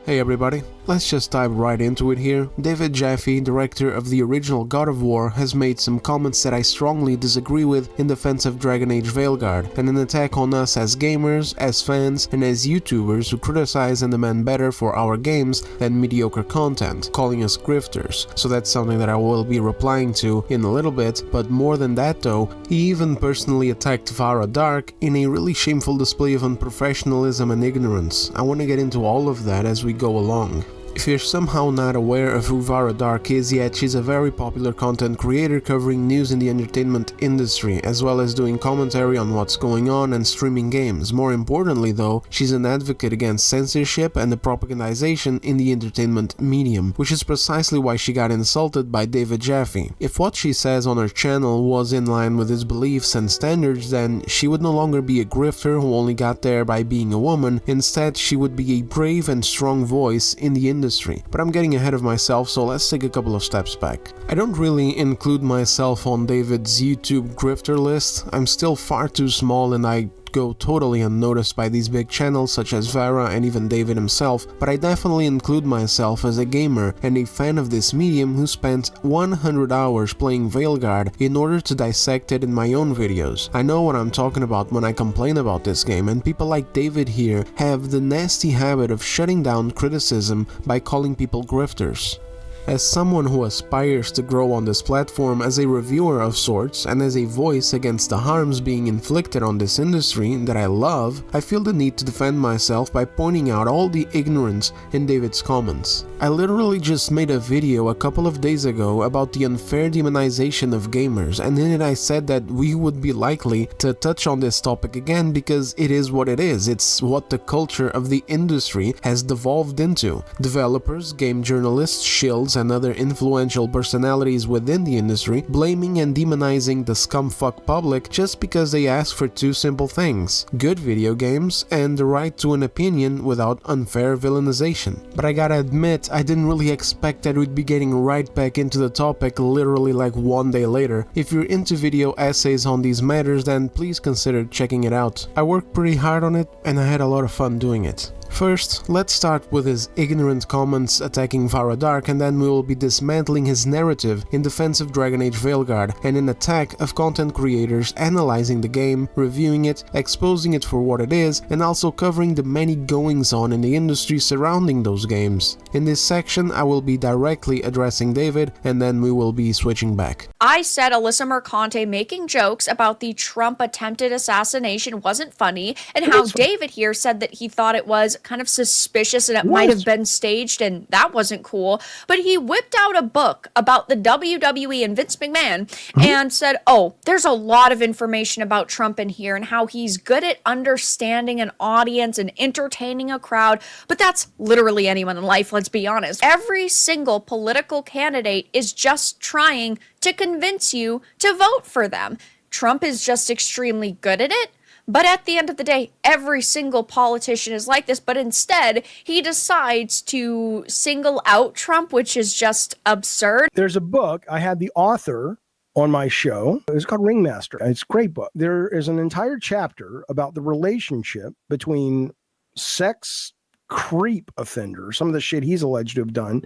Hey everybody, let's just dive right into it here. David Jaffe, director of the original God of War, has made some comments that I strongly disagree with in defense of Dragon Age Veilguard, and an attack on us as gamers, as fans, and as YouTubers who criticize and demand better for our games than mediocre content, calling us grifters. So that's something that I will be replying to in a little bit, but more than that though, he even personally attacked Vara Dark in a really shameful display of unprofessionalism and ignorance. I want to get into all of that as we go along. If you're somehow not aware of who Vara Dark is yet, she's a very popular content creator covering news in the entertainment industry, as well as doing commentary on what's going on and streaming games. More importantly though, she's an advocate against censorship and the propagandization in the entertainment medium, which is precisely why she got insulted by David Jaffe. If what she says on her channel was in line with his beliefs and standards, then she would no longer be a grifter who only got there by being a woman. Instead, she would be a brave and strong voice in the industry. But I'm getting ahead of myself, so let's take a couple of steps back. I don't really include myself on David's YouTube grifter list. I'm still far too small and I go totally unnoticed by these big channels such as Vara and even David himself, but I definitely include myself as a gamer and a fan of this medium who spent 100 hours playing Veilguard in order to dissect it in my own videos. I know what I'm talking about when I complain about this game, and people like David here have the nasty habit of shutting down criticism by calling people grifters. As someone who aspires to grow on this platform as a reviewer of sorts and as a voice against the harms being inflicted on this industry that I love, I feel the need to defend myself by pointing out all the ignorance in David's comments. I literally just made a video a couple of days ago about the unfair demonization of gamers, and in it I said that we would be likely to touch on this topic again because it is what it is. It's what the culture of the industry has devolved into. Developers, game journalists, shills, and other influential personalities within the industry blaming and demonizing the scumfuck public just because they ask for two simple things: good video games and the right to an opinion without unfair villainization. But I gotta admit, I didn't really expect that we'd be getting right back into the topic literally like one day later. If you're into video essays on these matters, then please consider checking it out. I worked pretty hard on it and I had a lot of fun doing it. First, let's start with his ignorant comments attacking Vara Dark, and then we will be dismantling his narrative in defense of Dragon Age Veilguard and an attack of content creators analyzing the game, reviewing it, exposing it for what it is, and also covering the many goings-on in the industry surrounding those games. In this section, I will be directly addressing David, and then we will be switching back. I said Alyssa Mercante making jokes about the Trump attempted assassination wasn't funny, and how David here said that he thought it was kind of suspicious and it might have been staged and that wasn't cool. But he whipped out a book about the WWE and Vince McMahon and said, oh, there's a lot of information about Trump in here and how he's good at understanding an audience and entertaining a crowd. But that's literally anyone in life, let's be honest. Every single political candidate is just trying to convince you to vote for them. Trump is just extremely good at it. But at the end of the day, every single politician is like this, but instead, he decides to single out Trump, which is just absurd. There's a book, I had the author on my show, it's called Ringmaster. It's a great book. There is an entire chapter about the relationship between sex creep offenders, some of the shit he's alleged to have done,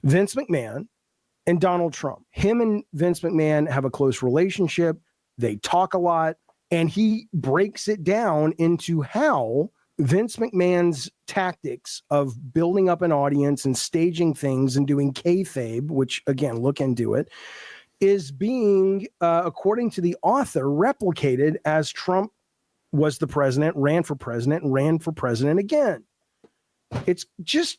Vince McMahon and Donald Trump. Him and Vince McMahon have a close relationship, they talk a lot. And he breaks it down into how Vince McMahon's tactics of building up an audience and staging things and doing kayfabe, which again, look into it, is being, according to the author, replicated as Trump was the president, ran for president again. It's just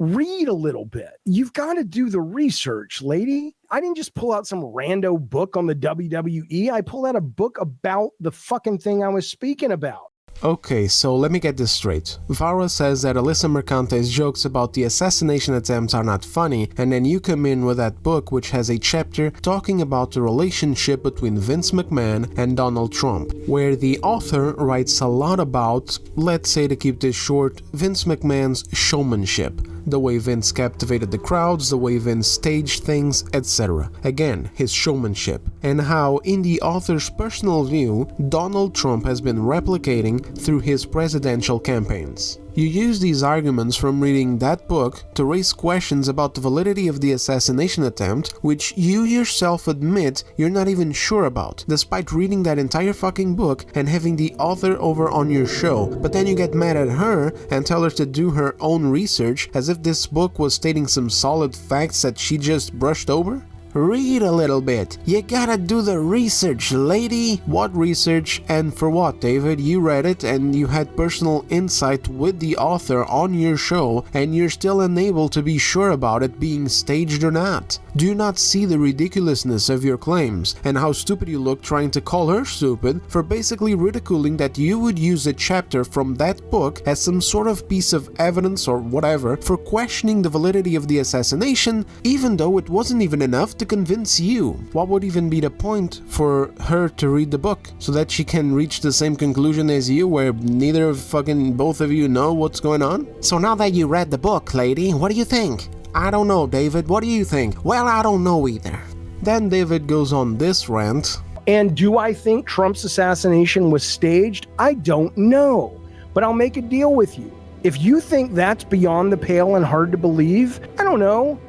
read a little bit. You've got to do the research, lady. I didn't just pull out some rando book on the WWE. I pulled out a book about the fucking thing I was speaking about. Okay, so let me get this straight. Vara says that Alyssa Mercante's jokes about the assassination attempts are not funny, and then you come in with that book which has a chapter talking about the relationship between Vince McMahon and Donald Trump, where the author writes a lot about, let's say to keep this short, Vince McMahon's showmanship. The way Vince captivated the crowds, the way Vince staged things, etc. Again, his showmanship. And how, in the author's personal view, Donald Trump has been replicating through his presidential campaigns. You use these arguments from reading that book to raise questions about the validity of the assassination attempt, which you yourself admit you're not even sure about, despite reading that entire fucking book and having the author over on your show. But then you get mad at her and tell her to do her own research as if this book was stating some solid facts that she just brushed over? Read a little bit. You gotta do the research, lady. What research and for what, David? You read it and you had personal insight with the author on your show and you're still unable to be sure about it being staged or not. Do you not see the ridiculousness of your claims and how stupid you look trying to call her stupid for basically ridiculing that you would use a chapter from that book as some sort of piece of evidence or whatever for questioning the validity of the assassination, even though it wasn't even enough to convince you? What would even be the point for her to read the book so that she can reach the same conclusion as you where neither of fucking both of you know what's going on? So now that you read the book, lady, what do you think? I don't know, David. What do you think? Well, I don't know either. Then David goes on this rant. And do I think Trump's assassination was staged? I don't know. But I'll make a deal with you. If you think that's beyond the pale and hard to believe, I don't know.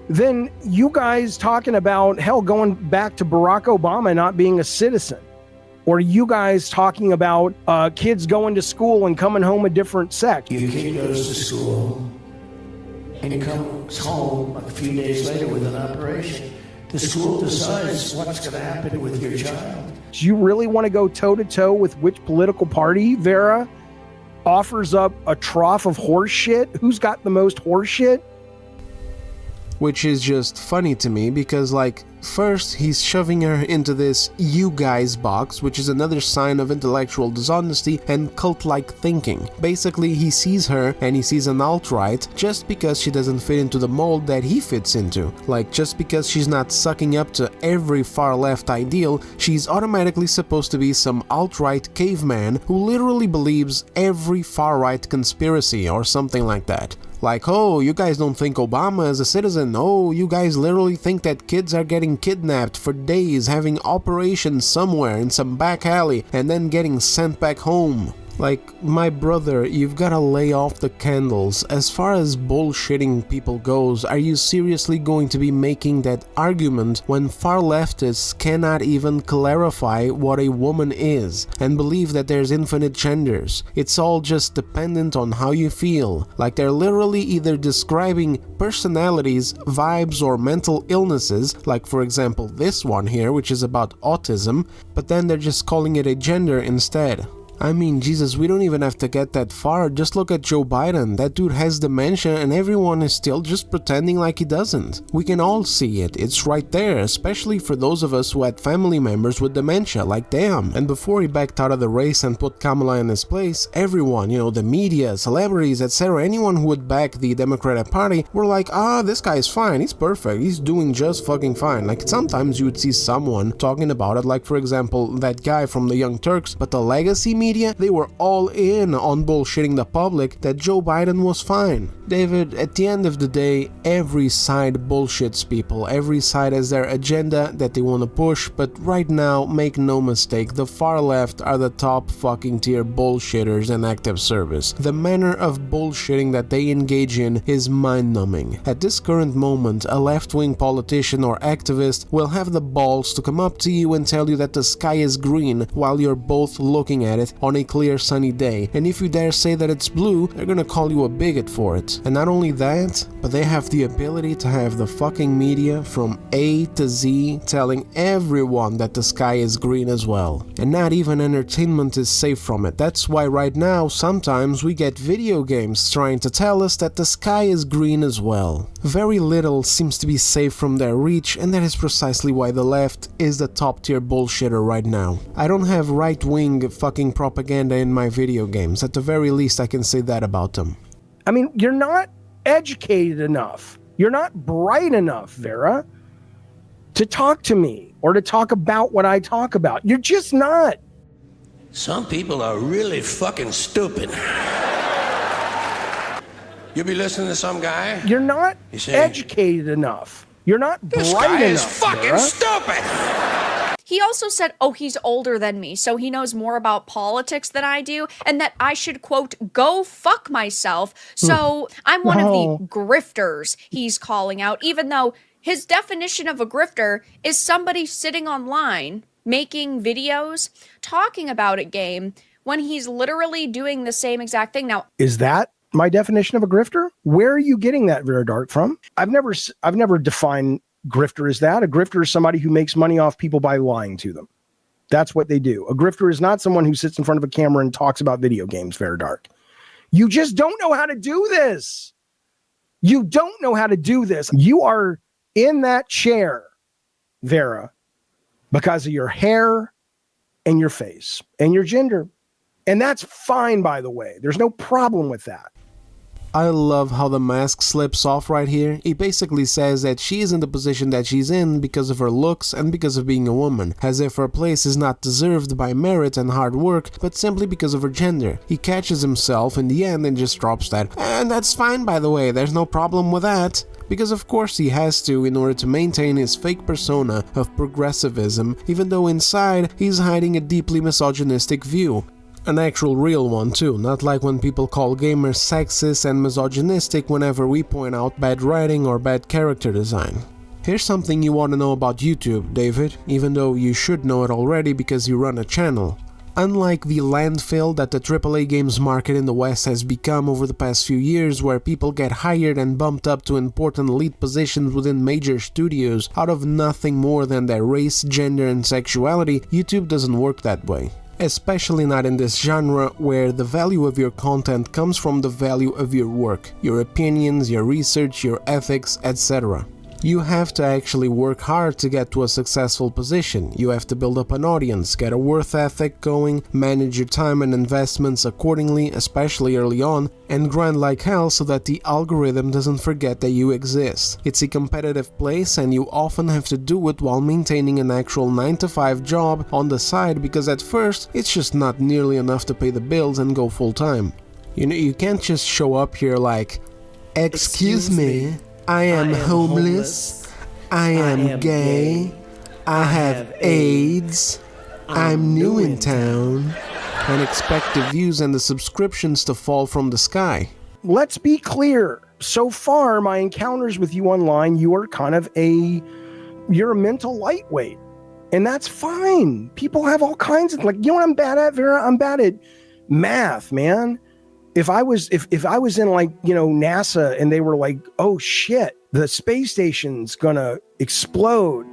Then you guys talking about, hell, going back to Barack Obama not being a citizen, or you guys talking about kids going to school and coming home a different sex. Your kid goes to school and comes home a few days later with an operation. The school decides what's going to happen with your child. Do you really want to go toe-to-toe with which political party, Vara, offers up a trough of horse shit? Who's got the most horse shit? Which is just funny to me because, like, first he's shoving her into this you guys box, which is another sign of intellectual dishonesty and cult-like thinking. Basically, he sees her and he sees an alt-right just because she doesn't fit into the mold that he fits into. Like, just because she's not sucking up to every far-left ideal, she's automatically supposed to be some alt-right caveman who literally believes every far-right conspiracy or something like that. Like, oh, you guys don't think Obama is a citizen. Oh, you guys literally think that kids are getting kidnapped for days, having operations somewhere in some back alley, and then getting sent back home. Like, my brother, you've gotta lay off the candles. As far as bullshitting people goes, are you seriously going to be making that argument when far leftists cannot even clarify what a woman is and believe that there's infinite genders? It's all just dependent on how you feel. Like, they're literally either describing personalities, vibes, or mental illnesses, like for example this one here, which is about autism, but then they're just calling it a gender instead. I mean, Jesus, we don't even have to get that far. Just look at Joe Biden. That dude has dementia and everyone is still just pretending like he doesn't. We can all see it. It's right there, especially for those of us who had family members with dementia, like damn. And before he backed out of the race and put Kamala in his place, everyone, you know, the media, celebrities, etc., anyone who would back the Democratic Party were like, this guy's fine, he's perfect, he's doing just fucking fine. Like, sometimes you would see someone talking about it, like for example, that guy from the Young Turks, but the legacy media, they were all in on bullshitting the public that Joe Biden was fine. David, at the end of the day, every side bullshits people. Every side has their agenda that they want to push, but right now, make no mistake, the far left are the top fucking tier bullshitters in active service. The manner of bullshitting that they engage in is mind-numbing. At this current moment, a left-wing politician or activist will have the balls to come up to you and tell you that the sky is green while you're both looking at it on a clear sunny day, and if you dare say that it's blue, they're gonna call you a bigot for it. And not only that, but they have the ability to have the fucking media from A to Z telling everyone that the sky is green as well. And not even entertainment is safe from it. That's why right now sometimes we get video games trying to tell us that the sky is green as well. Very little seems to be safe from their reach, and that is precisely why the left is the top tier bullshitter right now. I don't have right-wing fucking propaganda in my video games. At the very least, I can say that about them. I mean, you're not educated enough. You're not bright enough, Vara, to talk to me or to talk about what I talk about. You're just not. Some people are really fucking stupid. You be listening to some guy? You're not educated enough. You're not bright enough. This guy is fucking stupid. He also said, oh, he's older than me, so he knows more about politics than I do, and that I should, quote, go fuck myself. So I'm one of the grifters he's calling out, even though his definition of a grifter is somebody sitting online, making videos, talking about a game, when he's literally doing the same exact thing. Now, is that my definition of a grifter? Where are you getting that, Vara Dark, from? I've never defined grifter as that. A grifter is somebody who makes money off people by lying to them. That's what they do. A grifter is not someone who sits in front of a camera and talks about video games, Vara Dark. You just don't know how to do this. You don't know how to do this. You are in that chair, Vara, because of your hair and your face and your gender. And that's fine, by the way. There's no problem with that. I love how the mask slips off right here. He basically says that she is in the position that she's in because of her looks and because of being a woman, as if her place is not deserved by merit and hard work, but simply because of her gender. He catches himself in the end and just drops that. And that's fine, by the way, there's no problem with that. Because of course he has to in order to maintain his fake persona of progressivism, even though inside he's hiding a deeply misogynistic view. An actual real one too, not like when people call gamers sexist and misogynistic whenever we point out bad writing or bad character design. Here's something you want to know about YouTube, David, even though you should know it already because you run a channel. Unlike the landfill that the AAA games market in the West has become over the past few years, where people get hired and bumped up to important elite positions within major studios out of nothing more than their race, gender and sexuality, YouTube doesn't work that way. Especially not in this genre where the value of your content comes from the value of your work, your opinions, your research, your ethics, etc. You have to actually work hard to get to a successful position. You have to build up an audience, get a worth ethic going, manage your time and investments accordingly, especially early on, and grind like hell so that the algorithm doesn't forget that you exist. It's a competitive place and you often have to do it while maintaining an actual 9-to-5 job on the side, because at first it's just not nearly enough to pay the bills and go full time. You know, you can't just show up here like, excuse me, I am homeless, I am gay, I have AIDS, I'm new in town, and expect the views and the subscriptions to fall from the sky. Let's be clear. So far, my encounters with you online, you are kind of you're a mental lightweight. And that's fine. People have all kinds of, like, you know what I'm bad at, Vara? I'm bad at math, man. If I was in, like, you know, NASA and they were like, oh shit, the space station's gonna explode.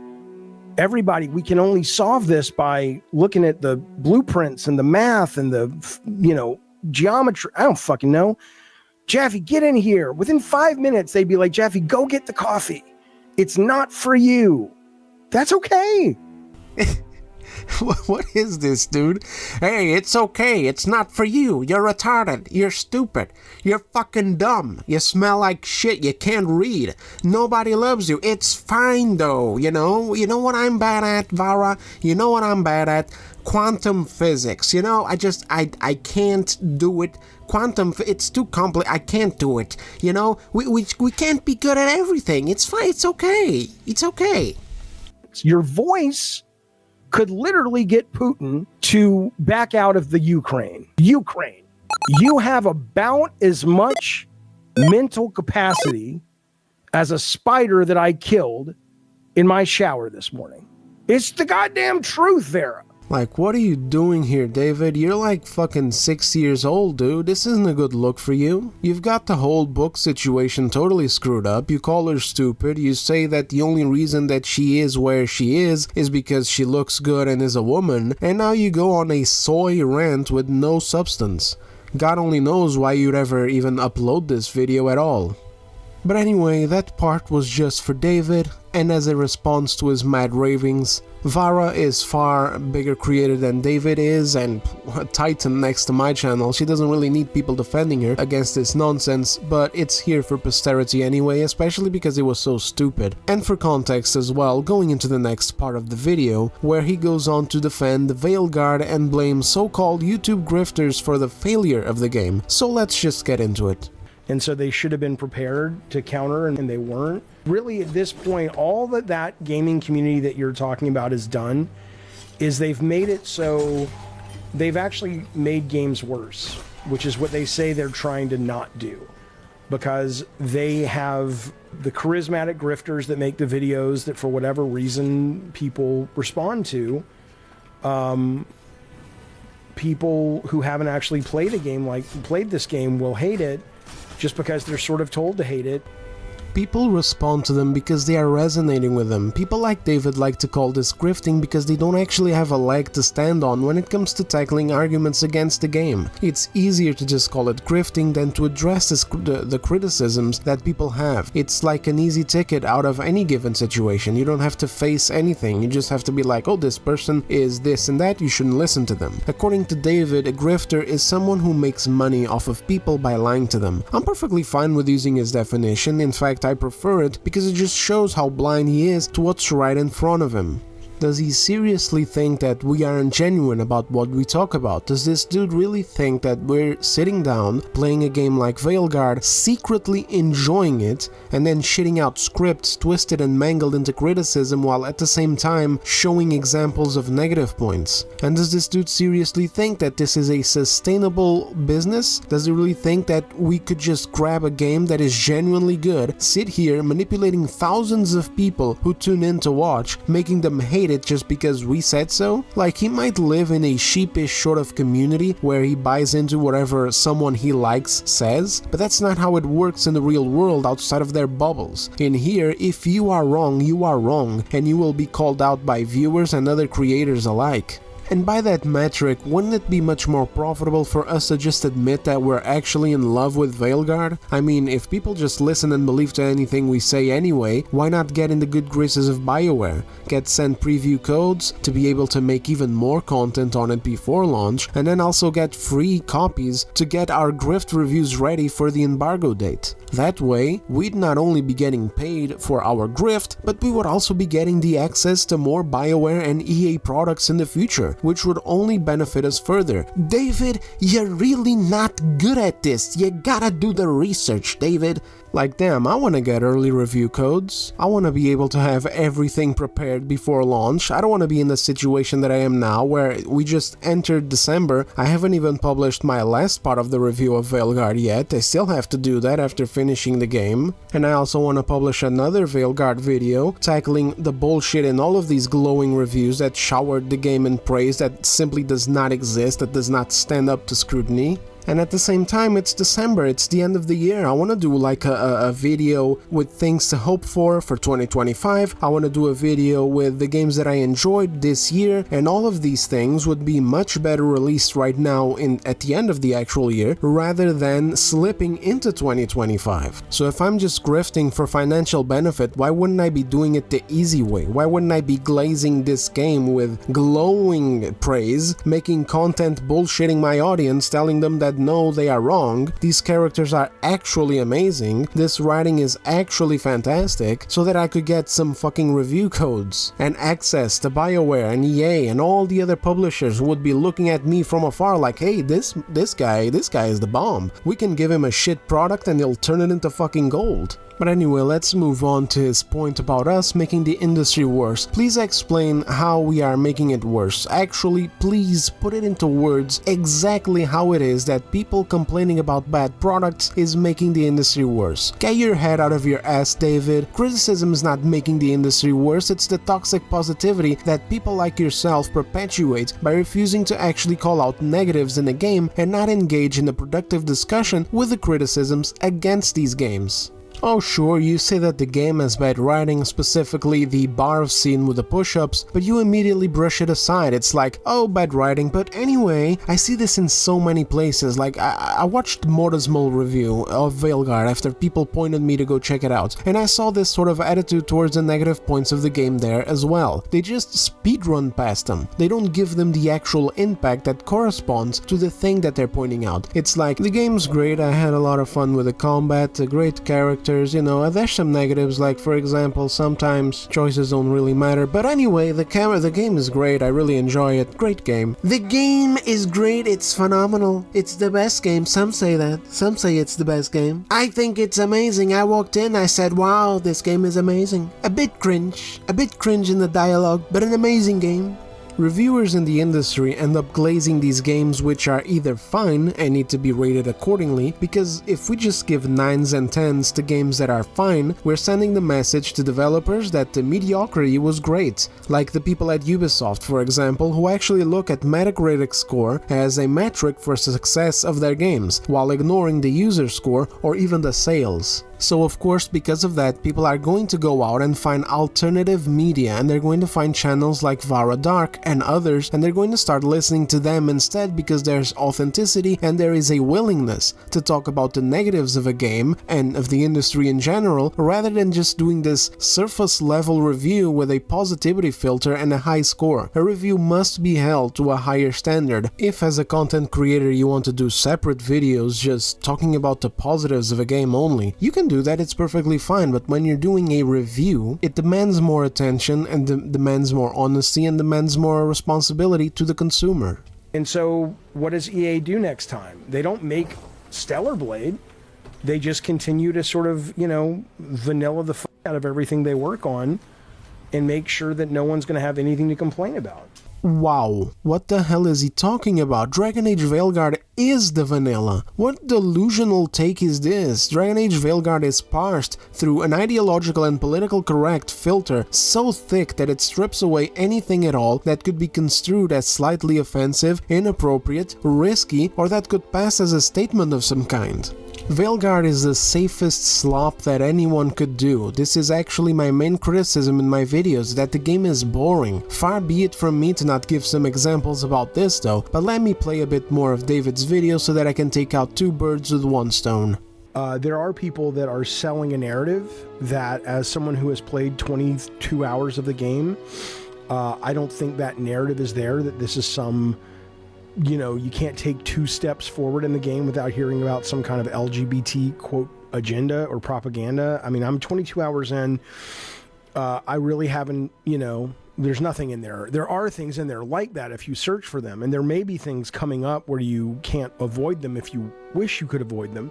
Everybody, we can only solve this by looking at the blueprints and the math and the, you know, geometry. I don't fucking know. Jaffe, get in here. Within 5 minutes, they'd be like, Jaffe, go get the coffee. It's not for you. That's okay. What is this, dude? Hey, it's okay. It's not for you. You're retarded. You're stupid. You're fucking dumb. You smell like shit. You can't read. Nobody loves you. It's fine, though. You know what I'm bad at, Vara? You know what I'm bad at? Quantum physics. You know, I can't do it. It's too complex. I can't do it. You know, we can't be good at everything. It's fine. It's okay. It's okay. Your voice could literally get Putin to back out of the Ukraine. You have about as much mental capacity as a spider that I killed in my shower this morning. It's the goddamn truth, Vara. Like, what are you doing here, David? You're like fucking 6 years old, dude. This isn't a good look for you. You've got the whole book situation totally screwed up. You call her stupid. You say that the only reason that she is where she is because she looks good and is a woman. And now you go on a soy rant with no substance. God only knows why you'd ever even upload this video at all. But anyway, that part was just for David, and as a response to his mad ravings, Vara is far bigger creator than David is, and a titan next to my channel. She doesn't really need people defending her against this nonsense, but it's here for posterity anyway, especially because it was so stupid. And for context as well, going into the next part of the video, where he goes on to defend the Veilguard and blame so-called YouTube grifters for the failure of the game. So let's just get into it. And so they should have been prepared to counter, and they weren't. Really, at this point, all that gaming community that you're talking about has done is they've made it so they've actually made games worse, which is what they say they're trying to not do, because they have the charismatic grifters that make the videos that for whatever reason people respond to. People who haven't actually played this game will hate it just because they're sort of told to hate it. People respond to them because they are resonating with them. People like David like to call this grifting because they don't actually have a leg to stand on when it comes to tackling arguments against the game. It's easier to just call it grifting than to address the criticisms that people have. It's like an easy ticket out of any given situation. You don't have to face anything. You just have to be like, oh, this person is this and that, you shouldn't listen to them. According to David, a grifter is someone who makes money off of people by lying to them. I'm perfectly fine with using his definition. In fact, I prefer it because it just shows how blind he is to what's right in front of him. Does he seriously think that we aren't genuine about what we talk about? Does this dude really think that we're sitting down, playing a game like Veilguard, secretly enjoying it, and then shitting out scripts twisted and mangled into criticism while at the same time showing examples of negative points? And does this dude seriously think that this is a sustainable business? Does he really think that we could just grab a game that is genuinely good, sit here manipulating thousands of people who tune in to watch, making them hate it just because we said so? Like, he might live in a sheepish sort of community where he buys into whatever someone he likes says, but that's not how it works in the real world outside of their bubbles. In here, if you are wrong, and you will be called out by viewers and other creators alike. And by that metric, wouldn't it be much more profitable for us to just admit that we're actually in love with Veilguard? I mean, if people just listen and believe to anything we say anyway, why not get in the good graces of BioWare? Get sent preview codes to be able to make even more content on it before launch, and then also get free copies to get our grift reviews ready for the embargo date. That way, we'd not only be getting paid for our grift, but we would also be getting the access to more BioWare and EA products in the future, which would only benefit us further. David, you're really not good at this. You gotta do the research, David. Like, damn, I want to get early review codes. I want to be able to have everything prepared before launch. I don't want to be in the situation that I am now, where we just entered December. I haven't even published my last part of the review of Veilguard yet. I still have to do that after finishing the game. And I also want to publish another Veilguard video, tackling the bullshit in all of these glowing reviews that showered the game in praise that simply does not exist, that does not stand up to scrutiny. And at the same time, it's December, it's the end of the year. I want to do like a video with things to hope for 2025. I want to do a video with the games that I enjoyed this year, and all of these things would be much better released right now at the end of the actual year, rather than slipping into 2025. So if I'm just grifting for financial benefit, why wouldn't I be doing it the easy way? Why wouldn't I be glazing this game with glowing praise, making content bullshitting my audience, telling them that no, they are wrong, these characters are actually amazing, this writing is actually fantastic, so that I could get some fucking review codes and access to BioWare and EA and all the other publishers who would be looking at me from afar like, hey, this guy is the bomb. We can give him a shit product and he'll turn it into fucking gold. But anyway, let's move on to his point about us making the industry worse. Please explain how we are making it worse. Actually, please put it into words exactly how it is that people complaining about bad products is making the industry worse. Get your head out of your ass, David. Criticism is not making the industry worse, it's the toxic positivity that people like yourself perpetuate by refusing to actually call out negatives in a game and not engage in a productive discussion with the criticisms against these games. Oh sure, you say that the game has bad writing, specifically the bar scene with the push-ups, but you immediately brush it aside. It's like, oh, bad writing, but anyway, I see this in so many places. Like, I watched Modismal review of Veilguard after people pointed me to go check it out, and I saw this sort of attitude towards the negative points of the game there as well. They just speedrun past them. They don't give them the actual impact that corresponds to the thing that they're pointing out. It's like, the game's great, I had a lot of fun with the combat, a great character, you know, there's some negatives, like for example, sometimes choices don't really matter, but anyway, the game is great, I really enjoy it, great game. The game is great, it's phenomenal, it's the best game, some say that, some say it's the best game. I think it's amazing, I walked in, I said, wow, this game is amazing. A bit cringe in the dialogue, but an amazing game. Reviewers in the industry end up glazing these games which are either fine and need to be rated accordingly, because if we just give 9s and 10s to games that are fine, we're sending the message to developers that the mediocrity was great, like the people at Ubisoft, for example, who actually look at Metacritic score as a metric for success of their games, while ignoring the user score or even the sales. So of course, because of that, people are going to go out and find alternative media, and they're going to find channels like Vara Dark and others, and they're going to start listening to them instead, because there's authenticity and there is a willingness to talk about the negatives of a game and of the industry in general, rather than just doing this surface level review with a positivity filter and a high score. A review must be held to a higher standard. If as a content creator you want to do separate videos just talking about the positives of a game only, you can do that, it's perfectly fine, but when you're doing a review, it demands more attention and demands more honesty and demands more responsibility to the consumer. And so what does EA do next time? They don't make Stellar Blade. They just continue to sort of, vanilla the fuck out of everything they work on and make sure that no one's going to have anything to complain about. Wow, what the hell is he talking about? Dragon Age Veilguard is the vanilla. What delusional take is this? Dragon Age Veilguard is parsed through an ideological and political correct filter so thick that it strips away anything at all that could be construed as slightly offensive, inappropriate, risky, or that could pass as a statement of some kind. Veilguard is the safest slop that anyone could do. This is actually my main criticism in my videos, that the game is boring. Far be it from me to not give some examples about this though, but let me play a bit more of David's video so that I can take out two birds with one stone. There are people that are selling a narrative that, as someone who has played 22 hours of the game, I don't think that narrative is there, that this is some... you can't take 2 steps forward in the game without hearing about some kind of LGBT quote agenda or propaganda. I mean, I'm 22 hours in. I really haven't, there's nothing in there. There are things in there like that if you search for them, and there may be things coming up where you can't avoid them if you wish you could avoid them.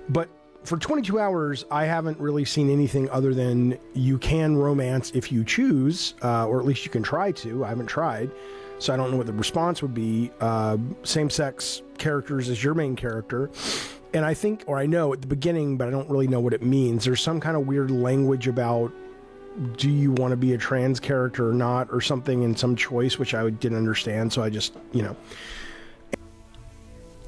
But for 22 hours, I haven't really seen anything other than you can romance if you choose, or at least you can try to. I haven't tried. So I don't know what the response would be. Same-sex characters as your main character. And I think, or I know at the beginning, but I don't really know what it means. There's some kind of weird language about, do you want to be a trans character or not, or something in some choice, which I didn't understand. So I just,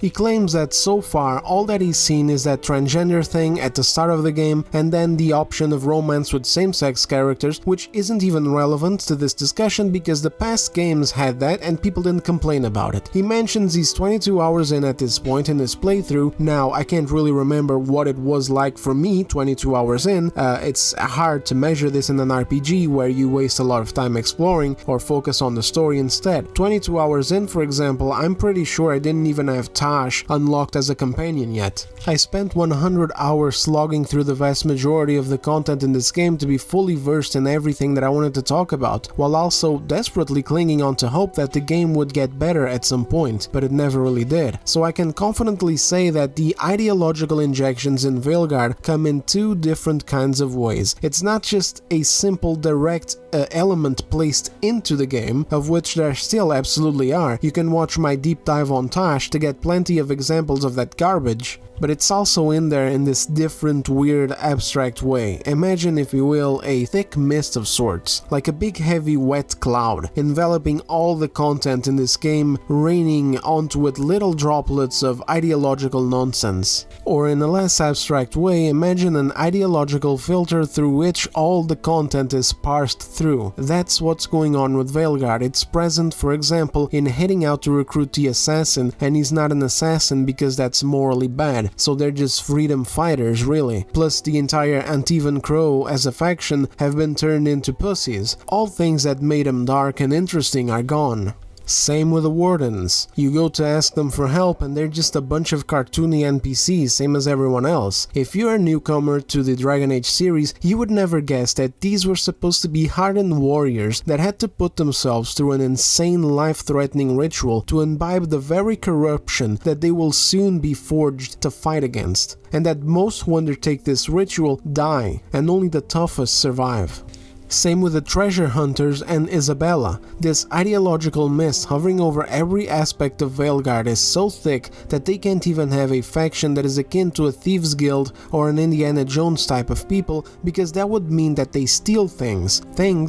He claims that so far all that he's seen is that transgender thing at the start of the game, and then the option of romance with same-sex characters, which isn't even relevant to this discussion because the past games had that and people didn't complain about it. He mentions he's 22 hours in at this point in his playthrough. Now, I can't really remember what it was like for me 22 hours in. It's hard to measure this in an RPG where you waste a lot of time exploring or focus on the story instead. 22 hours in, for example, I'm pretty sure I didn't even have time unlocked as a companion yet. I spent 100 hours slogging through the vast majority of the content in this game to be fully versed in everything that I wanted to talk about, while also desperately clinging on to hope that the game would get better at some point, but it never really did. So I can confidently say that the ideological injections in Veilguard come in 2 different kinds of ways. It's not just a simple direct element placed into the game, of which there still absolutely are. You can watch my deep dive on Tash to get plenty of examples of that garbage. But it's also in there in this different, weird, abstract way. Imagine, if you will, a thick mist of sorts, like a big heavy wet cloud, enveloping all the content in this game, raining onto it little droplets of ideological nonsense. Or in a less abstract way, imagine an ideological filter through which all the content is parsed through. That's what's going on with Veilguard. It's present, for example, in heading out to recruit the assassin, and he's not an assassin because that's morally bad. So they're just freedom fighters, really. Plus the entire Antivan Crow as a faction have been turned into pussies. All things that made them dark and interesting are gone. Same with the Wardens. You go to ask them for help and they're just a bunch of cartoony NPCs, same as everyone else. If you're a newcomer to the Dragon Age series, you would never guess that these were supposed to be hardened warriors that had to put themselves through an insane life-threatening ritual to imbibe the very corruption that they will soon be forged to fight against. And that most who undertake this ritual die, and only the toughest survive. Same with the treasure hunters and Isabella. This ideological mist hovering over every aspect of Veilguard is so thick that they can't even have a faction that is akin to a thieves guild or an Indiana Jones type of people, because that would mean that they steal things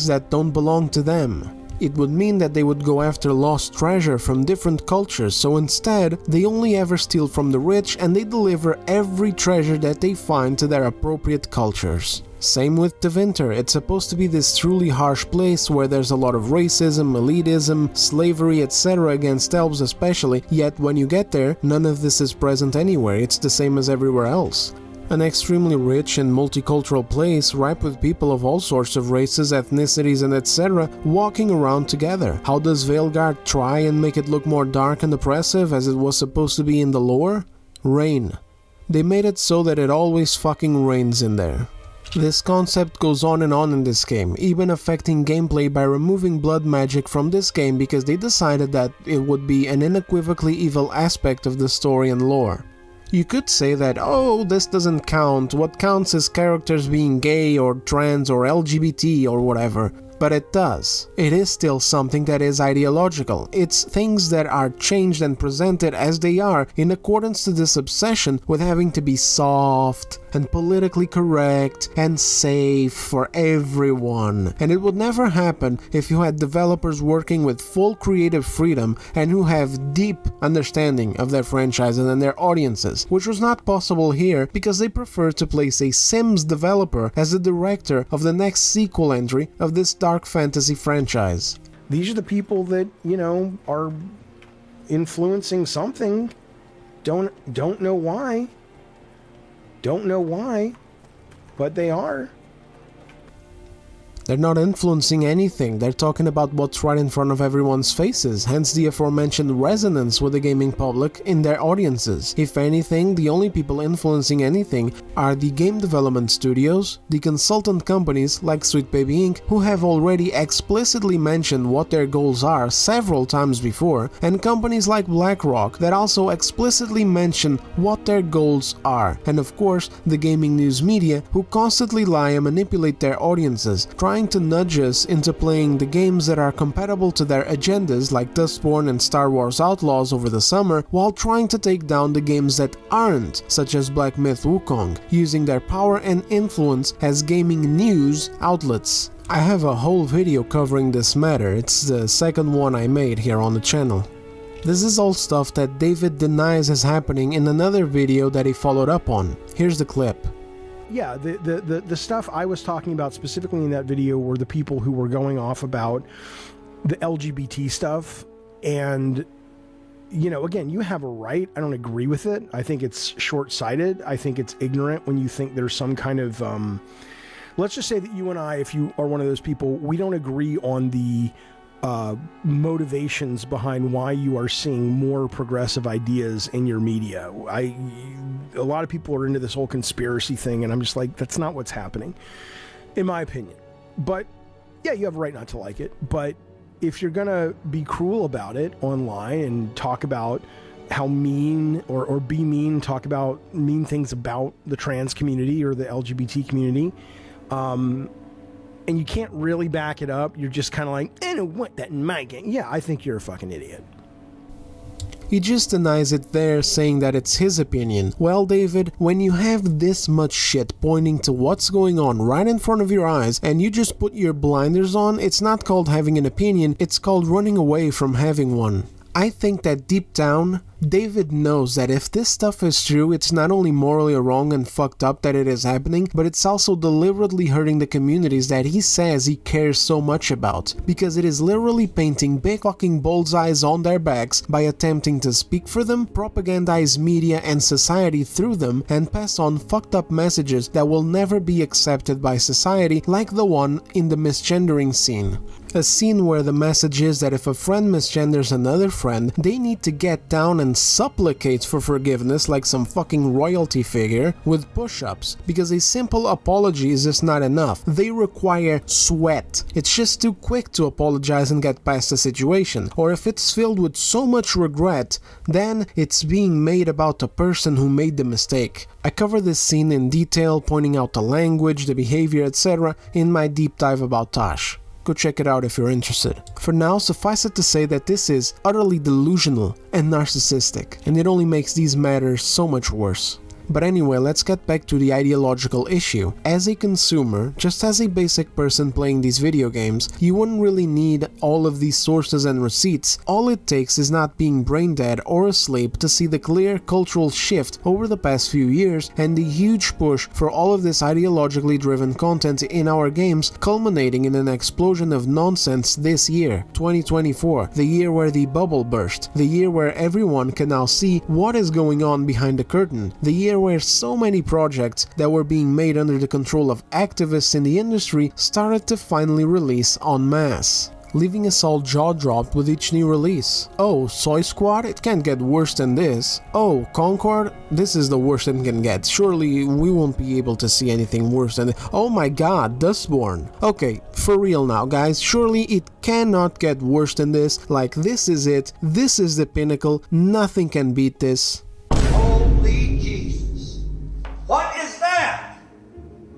that don't belong to them. It would mean that they would go after lost treasure from different cultures, so instead, they only ever steal from the rich and they deliver every treasure that they find to their appropriate cultures. Same with Tevinter. It's supposed to be this truly harsh place where there's a lot of racism, elitism, slavery, etc. against elves especially, yet when you get there, none of this is present anywhere, it's the same as everywhere else. An extremely rich and multicultural place, ripe with people of all sorts of races, ethnicities and etc. walking around together. How does Veilguard try and make it look more dark and oppressive as it was supposed to be in the lore? Rain. They made it so that it always fucking rains in there. This concept goes on in this game, even affecting gameplay by removing blood magic from this game because they decided that it would be an unequivocally evil aspect of the story and lore. You could say that, oh, this doesn't count, what counts is characters being gay or trans or LGBT or whatever. But it does. It is still something that is ideological. It's things that are changed and presented as they are in accordance to this obsession with having to be soft and politically correct and safe for everyone. And it would never happen if you had developers working with full creative freedom and who have deep understanding of their franchises and their audiences, which was not possible here because they prefer to place a Sims developer as the director of the next sequel entry of this dark fantasy franchise. These are the people that, are influencing something. Don't know why. Don't know why, but they are. They're not influencing anything, they're talking about what's right in front of everyone's faces, hence the aforementioned resonance with the gaming public in their audiences. If anything, the only people influencing anything are the game development studios, the consultant companies like Sweet Baby Inc., who have already explicitly mentioned what their goals are several times before, and companies like BlackRock that also explicitly mention what their goals are, and of course the gaming news media who constantly lie and manipulate their audiences, trying to nudge us into playing the games that are compatible to their agendas like Dustborn and Star Wars Outlaws over the summer, while trying to take down the games that aren't, such as Black Myth Wukong, using their power and influence as gaming news outlets. I have a whole video covering this matter, it's the second one I made here on the channel. This is all stuff that David denies is happening in another video that he followed up on. Here's the clip. Yeah, the stuff I was talking about specifically in that video were the people who were going off about the LGBT stuff. And, again, you have a right. I don't agree with it. I think it's short-sighted. I think it's ignorant when you think there's some kind of... let's just say that you and I, if you are one of those people, we don't agree on the motivations behind why you are seeing more progressive ideas in your media. A lot of people are into this whole conspiracy thing, and I'm just like, that's not what's happening, in my opinion. But yeah, you have a right not to like it. But if you're gonna be cruel about it online and talk about how mean or be mean, talk about mean things about the trans community or the LGBT community, and you can't really back it up, you're just kind of like, I don't want that in my game. Yeah, I think you're a fucking idiot. He just denies it there, saying that it's his opinion. Well, David, when you have this much shit pointing to what's going on right in front of your eyes and you just put your blinders on, it's not called having an opinion, it's called running away from having one. I think that deep down, David knows that if this stuff is true, it's not only morally wrong and fucked up that it is happening, but it's also deliberately hurting the communities that he says he cares so much about, because it is literally painting big fucking bullseyes on their backs by attempting to speak for them, propagandize media and society through them, and pass on fucked up messages that will never be accepted by society, like the one in the misgendering scene. A scene where the message is that if a friend misgenders another friend, they need to get down and and supplicate for forgiveness like some fucking royalty figure with push-ups, because a simple apology is just not enough. They require sweat. It's just too quick to apologize and get past the situation, or if it's filled with so much regret, then it's being made about the person who made the mistake. I cover this scene in detail, pointing out the language, the behavior, etc. in my deep dive about Tosh. Go check it out if you're interested. For now, suffice it to say that this is utterly delusional and narcissistic, and it only makes these matters so much worse. But anyway, let's get back to the ideological issue. As a consumer, just as a basic person playing these video games, you wouldn't really need all of these sources and receipts. All it takes is not being brain dead or asleep to see the clear cultural shift over the past few years and the huge push for all of this ideologically driven content in our games, culminating in an explosion of nonsense this year, 2024, the year where the bubble burst, the year where everyone can now see what is going on behind the curtain, the year where so many projects that were being made under the control of activists in the industry started to finally release en masse, leaving us all jaw-dropped with each new release. Oh, Soy Squad? It can't get worse than this. Oh, Concord? This is the worst it can get. Surely we won't be able to see anything worse than this. Oh my god, Dustborn. Okay, for real now, guys, surely it cannot get worse than this. Like, this is it. This is the pinnacle. Nothing can beat this. Holy Jesus. What is that?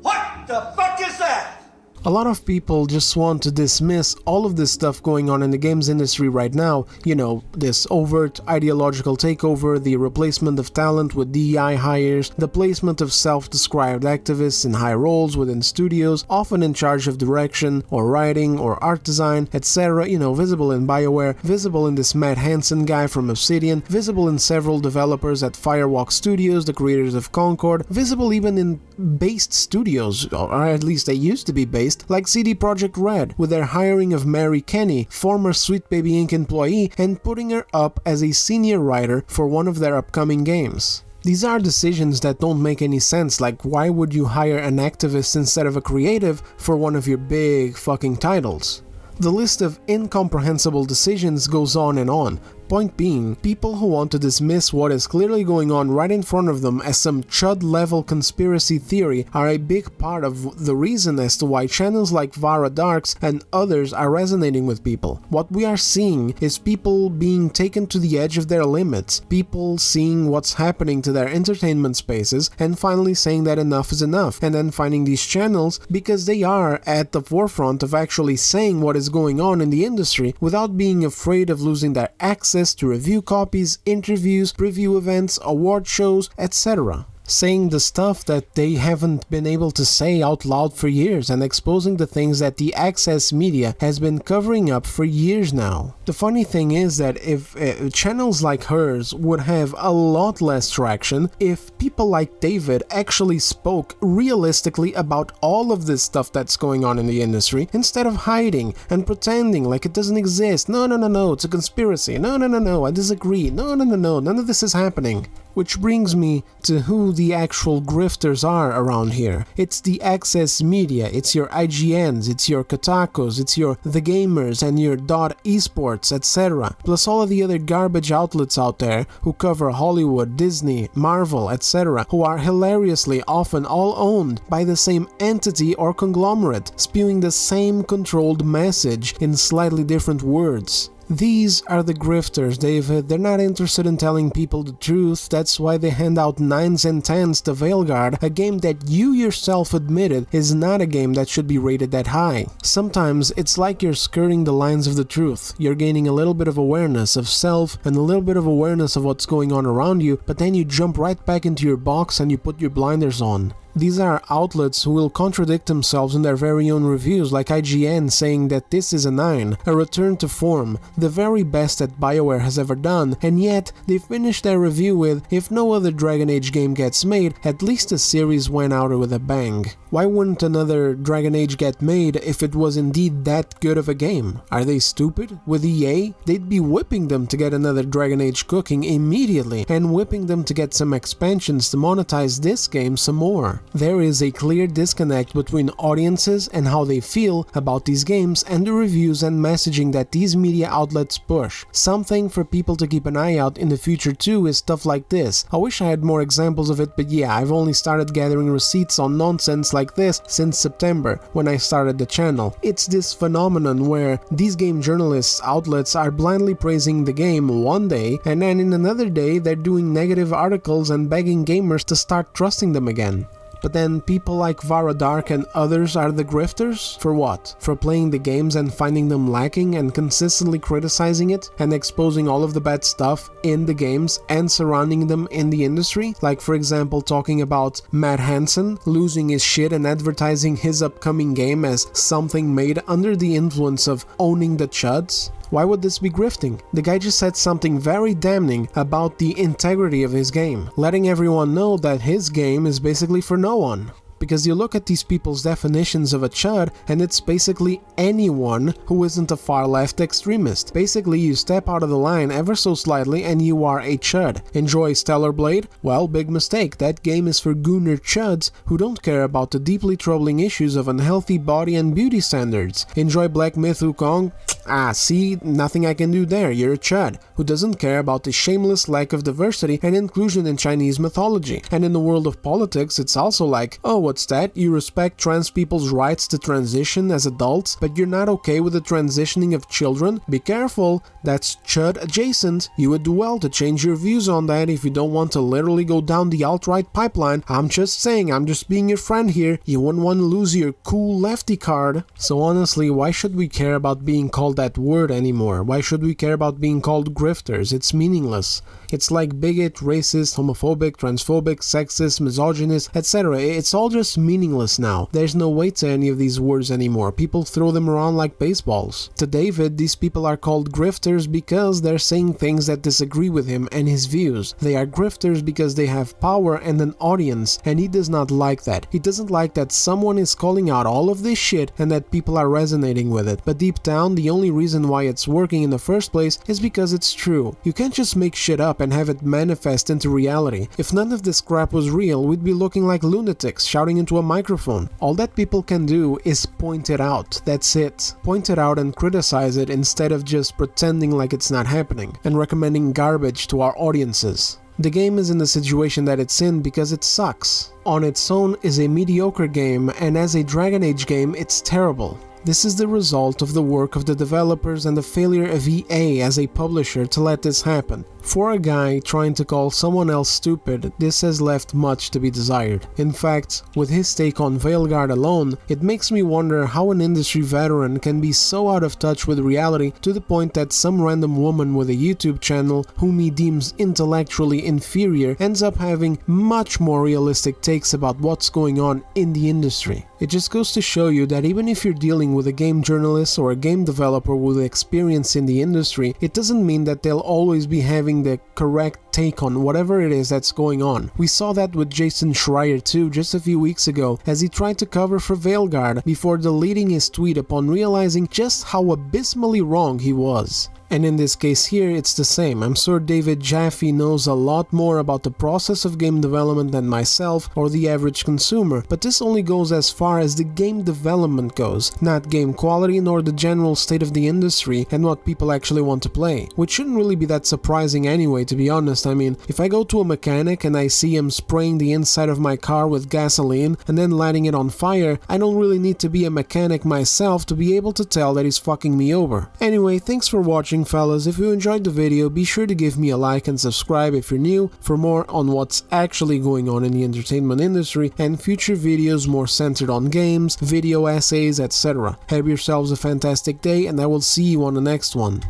What the fuck is that? A lot of people just want to dismiss all of this stuff going on in the games industry right now, you know, this overt ideological takeover, the replacement of talent with DEI hires, the placement of self-described activists in high roles within studios, often in charge of direction or writing or art design, etc., you know, visible in BioWare, visible in this Matt Hansen guy from Obsidian, visible in several developers at Firewalk Studios, the creators of Concord, visible even in based studios, or at least they used to be based, like CD Projekt Red, with their hiring of Mary Kenny, former Sweet Baby Inc. employee, and putting her up as a senior writer for one of their upcoming games. These are decisions that don't make any sense, like why would you hire an activist instead of a creative for one of your big fucking titles? The list of incomprehensible decisions goes on and on. Point being, people who want to dismiss what is clearly going on right in front of them as some chud-level conspiracy theory are a big part of the reason as to why channels like Vara Darks and others are resonating with people. What we are seeing is people being taken to the edge of their limits, people seeing what's happening to their entertainment spaces and finally saying that enough is enough, and then finding these channels because they are at the forefront of actually saying what is going on in the industry without being afraid of losing their access to review copies, interviews, preview events, award shows, etc. Saying the stuff that they haven't been able to say out loud for years and exposing the things that the access media has been covering up for years now. The funny thing is that if channels like hers would have a lot less traction if people like David actually spoke realistically about all of this stuff that's going on in the industry instead of hiding and pretending like it doesn't exist. No, it's a conspiracy. No, I disagree. No, none of this is happening. Which brings me to who the actual grifters are around here. It's the access media, it's your IGNs, it's your Kotakus, it's your The Gamers and your .esports, etc. Plus all of the other garbage outlets out there who cover Hollywood, Disney, Marvel, etc. who are hilariously often all owned by the same entity or conglomerate, spewing the same controlled message in slightly different words. These are the grifters, David. They're not interested in telling people the truth. That's why they hand out 9s and 10s to Veilguard, a game that you yourself admitted is not a game that should be rated that high. Sometimes it's like you're skirting the lines of the truth. You're gaining a little bit of awareness of self and a little bit of awareness of what's going on around you, but then you jump right back into your box and you put your blinders on. These are outlets who will contradict themselves in their very own reviews, like IGN saying that this is a 9, a return to form, the very best that BioWare has ever done, and yet they finish their review with, if no other Dragon Age game gets made, at least the series went out with a bang. Why wouldn't another Dragon Age get made if it was indeed that good of a game? Are they stupid? With EA, they'd be whipping them to get another Dragon Age cooking immediately, and whipping them to get some expansions to monetize this game some more. There is a clear disconnect between audiences and how they feel about these games and the reviews and messaging that these media outlets push. Something for people to keep an eye out in the future too is stuff like this. I wish I had more examples of it, but yeah, I've only started gathering receipts on nonsense like this since September, when I started the channel. It's this phenomenon where these game journalists outlets are blindly praising the game one day, and then in another day they're doing negative articles and begging gamers to start trusting them again. But then people like Vara Dark and others are the grifters? For what? For playing the games and finding them lacking and consistently criticizing it and exposing all of the bad stuff in the games and surrounding them in the industry? Like for example talking about Matt Hansen losing his shit and advertising his upcoming game as something made under the influence of owning the chuds? Why would this be grifting? The guy just said something very damning about the integrity of his game, letting everyone know that his game is basically for no one. Because you look at these people's definitions of a chud and it's basically anyone who isn't a far-left extremist. Basically you step out of the line ever so slightly and you are a chud. Enjoy Stellar Blade? Well, big mistake. That game is for gooner chuds who don't care about the deeply troubling issues of unhealthy body and beauty standards. Enjoy Black Myth Wukong? Ah, see, nothing I can do there. You're a chud who doesn't care about the shameless lack of diversity and inclusion in Chinese mythology. And in the world of politics, it's also like, oh, what's that? You respect trans people's rights to transition as adults, but you're not okay with the transitioning of children? Be careful, that's chud adjacent. You would do well to change your views on that if you don't want to literally go down the alt-right pipeline. I'm just saying, I'm just being your friend here. You wouldn't want to lose your cool lefty card. So honestly, why should we care about being called that word anymore? Why should we care about being called grifters? It's meaningless. It's like bigot, racist, homophobic, transphobic, sexist, misogynist, etc. It's all just meaningless now. There's no weight to any of these words anymore. People throw them around like baseballs. To David, these people are called grifters because they're saying things that disagree with him and his views. They are grifters because they have power and an audience, and he does not like that. He doesn't like that someone is calling out all of this shit and that people are resonating with it. But deep down, the only reason why it's working in the first place is because it's true. You can't just make shit up and have it manifest into reality. If none of this crap was real, we'd be looking like lunatics shouting into a microphone. All that people can do is point it out. That's it. Point it out and criticize it instead of just pretending like it's not happening and recommending garbage to our audiences. The game is in the situation that it's in because it sucks. On its own is a mediocre game, and as a Dragon Age game, it's terrible. This is the result of the work of the developers and the failure of EA as a publisher to let this happen. For a guy trying to call someone else stupid, this has left much to be desired. In fact, with his take on Veilguard alone, it makes me wonder how an industry veteran can be so out of touch with reality to the point that some random woman with a YouTube channel whom he deems intellectually inferior ends up having much more realistic takes about what's going on in the industry. It just goes to show you that even if you're dealing with a game journalist or a game developer with experience in the industry, it doesn't mean that they'll always be having the correct take on whatever it is that's going on. We saw that with Jason Schreier too just a few weeks ago as he tried to cover for Veilguard before deleting his tweet upon realizing just how abysmally wrong he was. And in this case here, it's the same. I'm sure David Jaffe knows a lot more about the process of game development than myself or the average consumer, but this only goes as far as the game development goes, not game quality nor the general state of the industry and what people actually want to play. Which shouldn't really be that surprising anyway, to be honest. I mean, if I go to a mechanic and I see him spraying the inside of my car with gasoline and then lighting it on fire, I don't really need to be a mechanic myself to be able to tell that he's fucking me over. Anyway, thanks for watching, fellas. If you enjoyed the video, be sure to give me a like and subscribe if you're new for more on what's actually going on in the entertainment industry and future videos more centered on games, video essays, etc. Have yourselves a fantastic day, and I will see you on the next one.